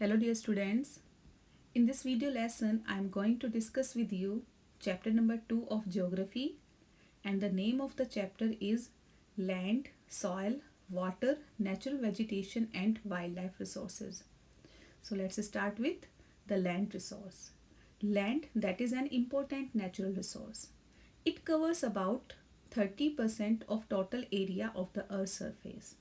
Hello dear students. In this video lesson I am going to discuss with you chapter number 2 of geography, and the name of the chapter is Land, Soil, Water, Natural Vegetation and Wildlife Resources. So let's start with the land resource. Land, that is an important natural resource. It covers about 30% of total area of the earth's surface.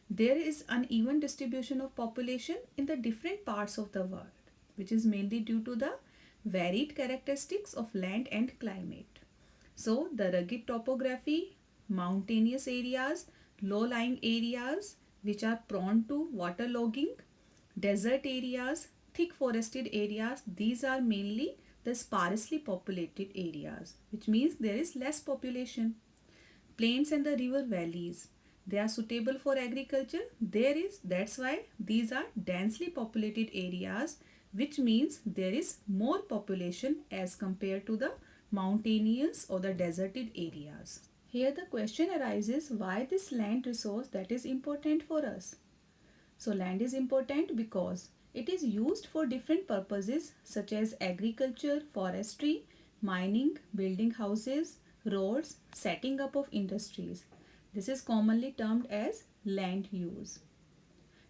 There is uneven distribution of population in the different parts of the world, which is mainly due to the varied characteristics of land and climate. So, the rugged topography, mountainous areas, low-lying areas which are prone to waterlogging, desert areas, thick forested areas, these are mainly the sparsely populated areas, which means there is less population. Plains and the river valleys, they are suitable for agriculture. That's why these are densely populated areas, which means there is more population as compared to the mountainous or the deserted areas. Here the question arises, why this land resource that is important for us? So land is important because it is used for different purposes such as agriculture, forestry, mining, building houses, roads, setting up of industries. This is commonly termed as land use.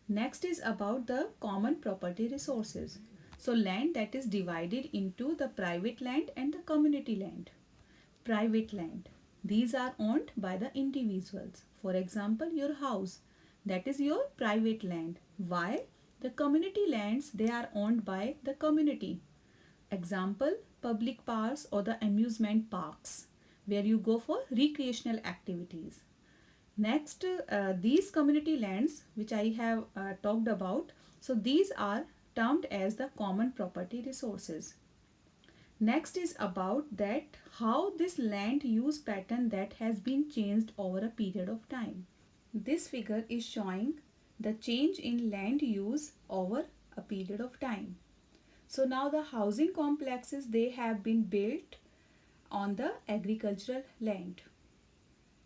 Next is about the common property resources. So land that is divided into the private land and the community land. Private land, these are owned by the individuals. For example, your house, that is your private land, while the community lands, they are owned by the community. Example, public parks or the amusement parks where you go for recreational activities. Next, these community lands which I have talked about, so these are termed as the common property resources. Next is about that how this land use pattern that has been changed over a period of time. This figure is showing the change in land use over a period of time. So now the housing complexes, they have been built on the agricultural land.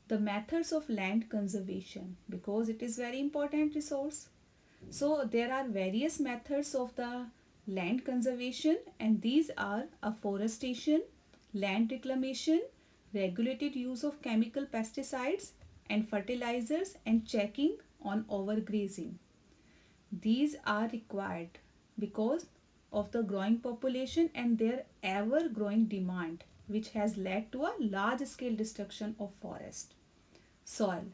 The methods of land conservation, because it is very important resource. So there are various methods of the land conservation, and these are afforestation, land reclamation, regulated use of chemical pesticides and fertilizers, and checking on overgrazing. These are required because of the growing population and their ever growing demand, which has led to a large scale destruction of forest. Soil,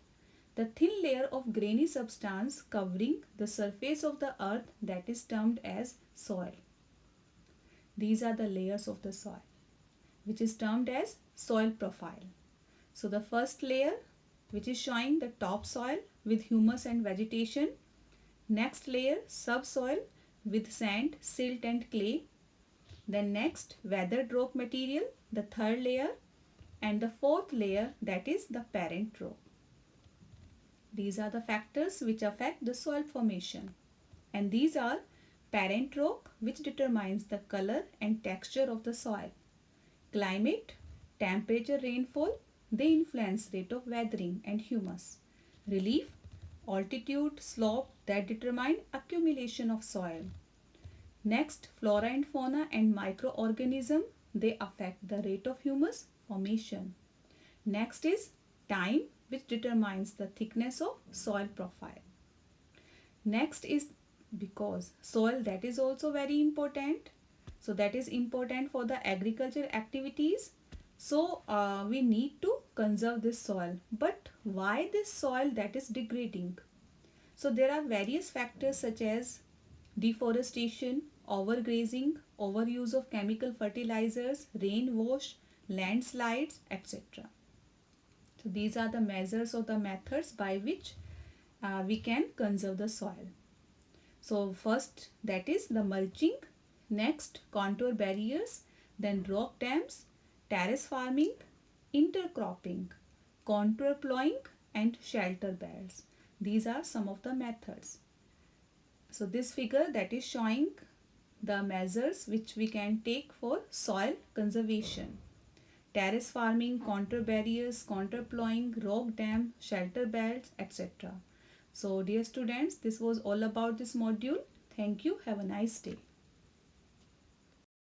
the thin layer of grainy substance covering the surface of the earth, that is termed as soil. These are the layers of the soil, which is termed as soil profile. So the first layer, which is showing the topsoil with humus and vegetation. Next layer, subsoil with sand, silt and clay. Then next, weathered rock material, the third layer. And the fourth layer, that is the parent rock. These are the factors which affect the soil formation, and these are parent rock, which determines the color and texture of the soil. Climate, temperature, rainfall, they influence rate of weathering and humus. Relief, altitude, slope, that determine accumulation of soil. Next, flora and fauna and microorganism, they affect the rate of humus formation. Next is time, which determines the thickness of soil profile. Next is, because soil that is also very important, so that is important for the agriculture activities. So we need to conserve this soil. But why this soil that is degrading? So there are various factors such as deforestation, overgrazing, overuse of chemical fertilizers, rain wash, landslides, etc. So these are the measures or the methods by which we can conserve the soil. So first, that is the mulching, next contour barriers, then rock dams, terrace farming, intercropping, contour plowing and shelter beds. These are some of the methods. So this figure that is showing the measures which we can take for soil conservation. Terrace farming, contour barriers, contour plowing, rock dam, shelter belts, etc. So dear students, this was all about this module. Thank you. Have a nice day.